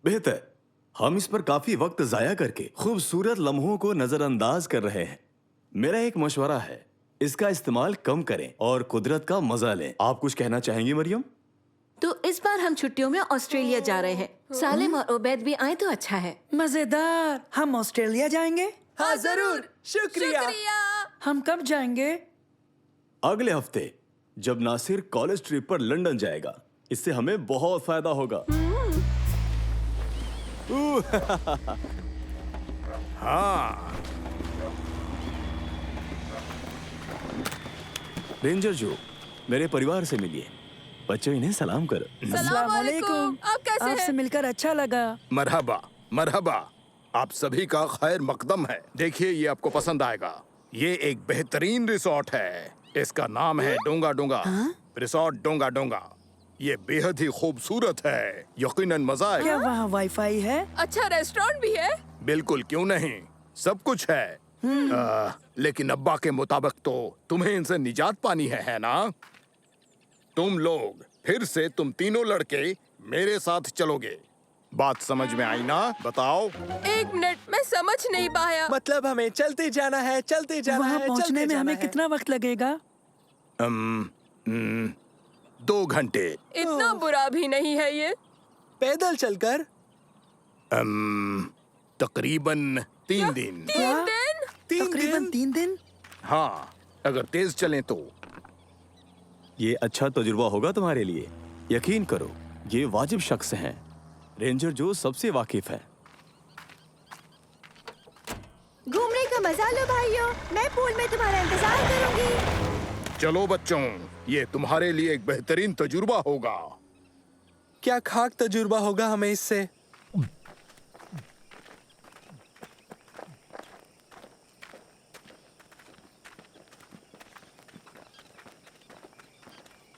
बेहतर। हम इस पर काफी वक्त जाया करके खूबसूरत लम्हों को नजरअंदाज कर रहे हैं। मेरा एक मशवरा है, इसका इस्तेमाल कम करें और कुदरत का मजा लें। आप कुछ कहना चाहेंगी मरियम? तो इस बार हम छुट्टियों में ऑस्ट्रेलिया जा रहे हैं। सालिम और उबैद भी आए तो अच्छा है। मजेदार। हम ऑस्ट्रेलिया जाएंगे? हाँ जरूर। शुक्रिया। हम कब जाएंगे? अगले हफ्ते, जब नासिर कॉलेज ट्रिप पर लंदन जाएगा। इससे हमें बहुत फायदा होगा। हाँ। रेंजर जो, मेरे परिवार से मिलिए। बच्चों, इन्हें सलाम करो। अस्सलाम वालेकुम। आप कैसे आपसे हैं? मिलकर अच्छा लगा। मरहबा मरहबा। आप सभी का खैर मकदम है। देखिए, ये आपको पसंद आएगा। ये एक बेहतरीन रिसोर्ट है। इसका नाम है डोंगा डोंगा। रिसोर्ट डोंगा डोंगा। ये बेहद ही खूबसूरत है। यकीनन मजा आएगा। क्या वहाँ वाईफाई है? अच्छा रेस्टोरेंट भी है? बिल्कुल, क्यों नहीं, सब कुछ है। लेकिन अब्बा के मुताबिक तो तुम्हें इनसे निजात पानी है ना? तुम लोग फिर से तुम तीनों लड़के मेरे साथ चलोगे। बात समझ में आई ना? बताओ। एक मिनट, मैं समझ नहीं पाया। मतलब हमें चलते जाना है, चलते जाना वहाँ है, पहुँचने चलते में हमें जाना है। कितना वक्त लगेगा? 2 घंटे। इतना बुरा भी नहीं है ये। पैदल चलकर? तकरीबन 3 दिन। 3 दिन? तकरीबन 3 दिन? हाँ, अगर तेज चलें तो। ये अच्छा तजुर्बा होगा तुम्हारे लिए। यकीन करो, ये वाजिब शख्स हैं। रेंजर जो सबसे वाकिफ है। घूमने का मजा लो भाइयों। मैं पूल में तुम्हारा इंतजार करूंगी। चलो बच्चों, ये तुम्हारे लिए एक बेहतरीन तजुर्बा होगा। क्या खाक तजुर्बा होगा हमें इससे?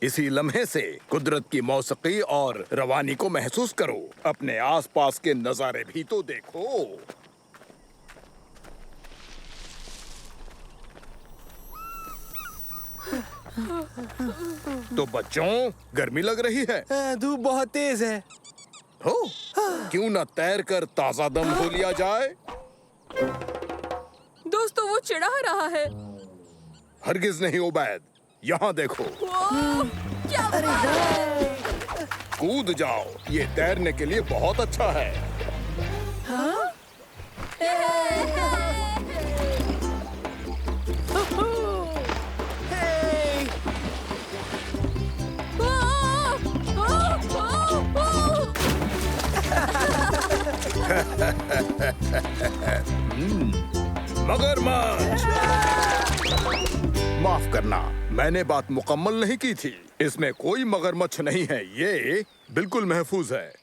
इसी लम्हे से कुदरत की मौसीकी और रवानी को महसूस करो। अपने आसपास के नजारे भी तो देखो। तो बच्चों, गर्मी लग रही है? धूप बहुत तेज है। हो, क्यों न तैर कर ताजा दम हो लिया जाए? दोस्तों, वो चिढ़ा रहा है। हरगिज नहीं उबैद, यहाँ देखो। क्या बात है? कूद जाओ, ये तैरने के लिए बहुत अच्छा है। मगरमच्छ। माफ करना, मैंने बात मुकम्मल नहीं की थी। इसमें कोई मगरमच्छ नहीं है। ये बिल्कुल महफूज है।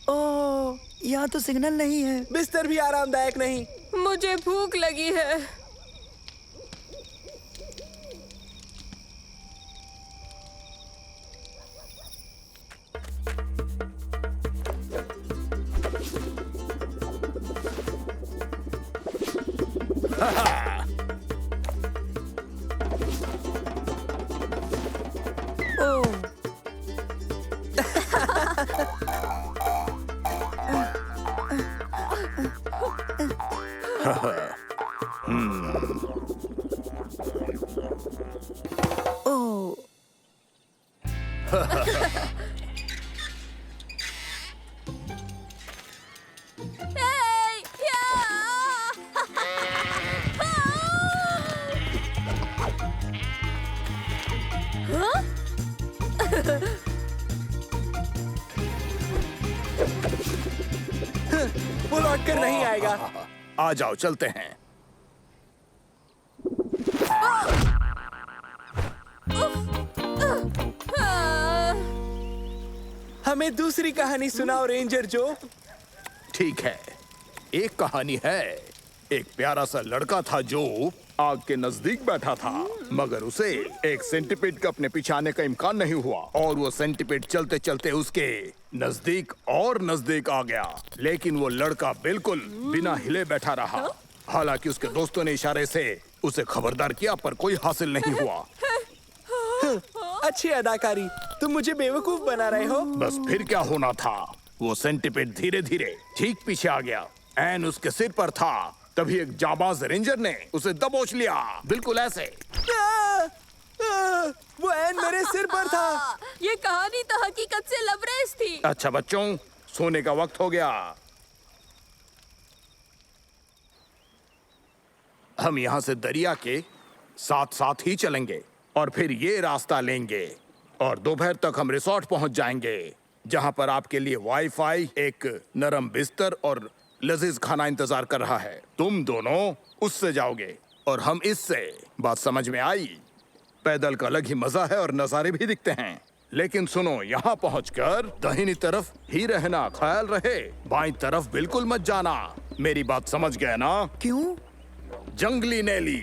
ओह, यहाँ तो सिग्नल नहीं है। बिस्तर भी आरामदायक नहीं। मुझे भूख लगी है। ओह, ओह, वो लौट कर नहीं आएगा। आ जाओ चलते हैं। हमें दूसरी कहानी सुनाओ रेंजर जो। ठीक है, एक कहानी है। एक प्यारा सा लड़का था जो आग के नजदीक बैठा था, मगर उसे एक सेंटीपीड का अपने पीछे आने का इम्कान नहीं हुआ और वो सेंटीपीड चलते चलते उसके नजदीक और नजदीक आ गया। लेकिन वो लड़का बिल्कुल बिना हिले बैठा रहा। हालांकि उसके दोस्तों ने इशारे से उसे खबरदार किया, पर कोई हासिल नहीं हुआ। अच्छी अदाकारी। तुम मुझे बेवकूफ बना रहे हो। बस फिर क्या होना था, वो सेंटीपीड धीरे धीरे ठीक पीछे आ गया। एन उसके सिर पर था। तभी एक जाबाज रेंजर ने उसे दबोच लिया, बिल्कुल ऐसे। वो एन मेरे सिर पर था। ये कहानी तो हकीकत से लवरेज थी। अच्छा बच्चों, सोने का वक्त हो गया। हम यहाँ से दरिया के साथ साथ ही चलेंगे और फिर ये रास्ता लेंगे और दोपहर तक हम रिसोर्ट पहुंच जाएंगे, जहां पर आपके लिए वाईफाई, एक नरम बिस्तर और लजीज खाना इंतजार कर रहा है। तुम दोनों उससे जाओगे और हम इससे। बात समझ में आई? पैदल का अलग ही मजा है और नजारे भी दिखते हैं। लेकिन सुनो, यहाँ पहुंचकर दाहिनी तरफ ही रहना, ख्याल रहे बाईं तरफ बिल्कुल मत जाना। मेरी बात समझ गए ना? क्यों? जंगली नेली,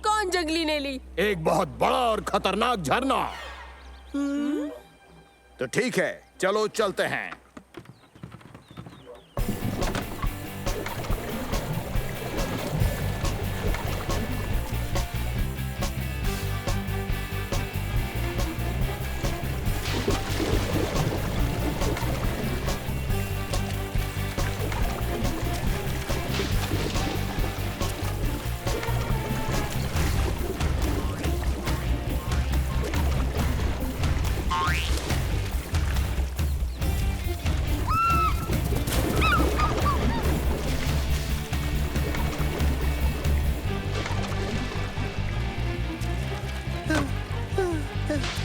कौन जंगली नेली? एक बहुत बड़ा और खतरनाक झरना। तो ठीक है, चलो चलते हैं।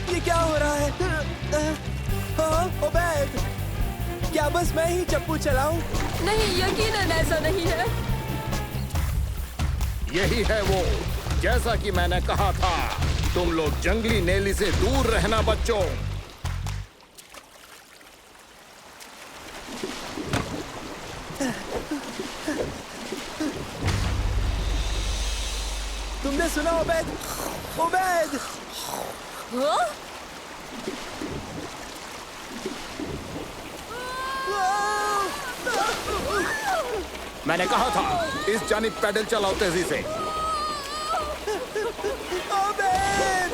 ये क्या हो रहा है? ओबेद, क्या बस मैं ही चप्पू चलाऊं? नहीं, यकीनन ऐसा नहीं है। यही है वो, जैसा कि मैंने कहा था। तुम लोग जंगली नेली से दूर रहना बच्चों। तुमने सुना ओबेद? ओबेद! हाँ? मैंने कहा था इस जानिब पैडल चलाओ तेजी से। ओबेद!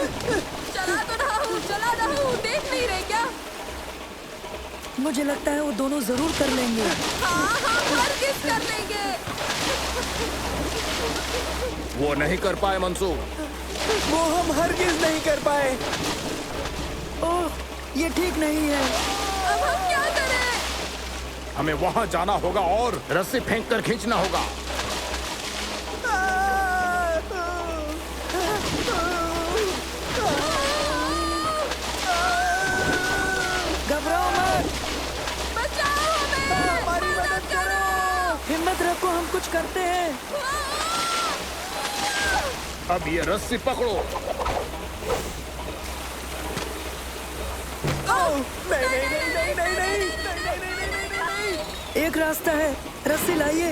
चला रहा हूँ, देख नहीं रहे क्या? मुझे लगता है वो दोनों जरूर कर लेंगे। हाँ, हरगिज़ कर लेंगे। वो नहीं कर पाए मंसूर। वो हम हरगिज नहीं कर पाए। ओह, ये ठीक नहीं है। अब हम क्या करें? हमें वहां जाना होगा और रस्सी फेंक कर खींचना होगा। घबराओ मत, बचाओ हमें! हमारी मदद करो। हिम्मत रखो, हम कुछ करते हैं। अब ये रस्सी पकड़ो। एक रास्ता है, रस्सी लाइए।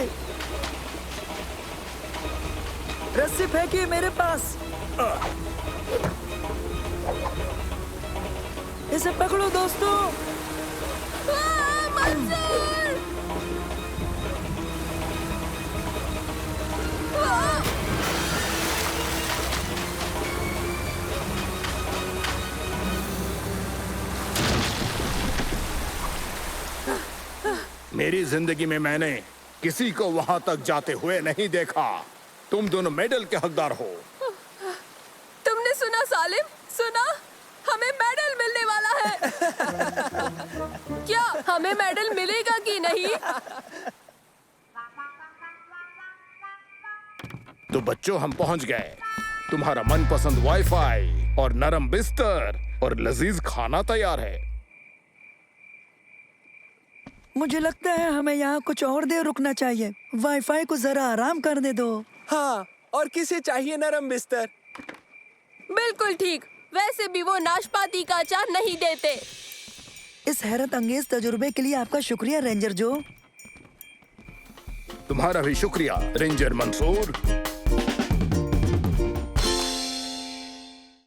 रस्सी फेंकिए मेरे पास। इसे पकड़ो दोस्तों। मंसूर! मेरी जिंदगी में मैंने किसी को वहां तक जाते हुए नहीं देखा। तुम दोनों मेडल के हकदार हो। तुमने सुना सालिम? सुना? हमें मेडल मिलने वाला है। क्या हमें मेडल मिलेगा कि नहीं? तो बच्चों, हम पहुंच गए। तुम्हारा मनपसंद वाईफाई और नरम बिस्तर और लजीज खाना तैयार है। मुझे लगता है हमें यहाँ कुछ और देर रुकना चाहिए। वाईफाई को जरा आराम करने दो। हाँ, और किसे चाहिए नरम बिस्तर? बिल्कुल ठीक। वैसे भी वो नाशपाती का अचार नहीं देते। इस हैरत अंगेज तजुर्बे के लिए आपका शुक्रिया रेंजर जो। तुम्हारा भी शुक्रिया रेंजर मंसूर।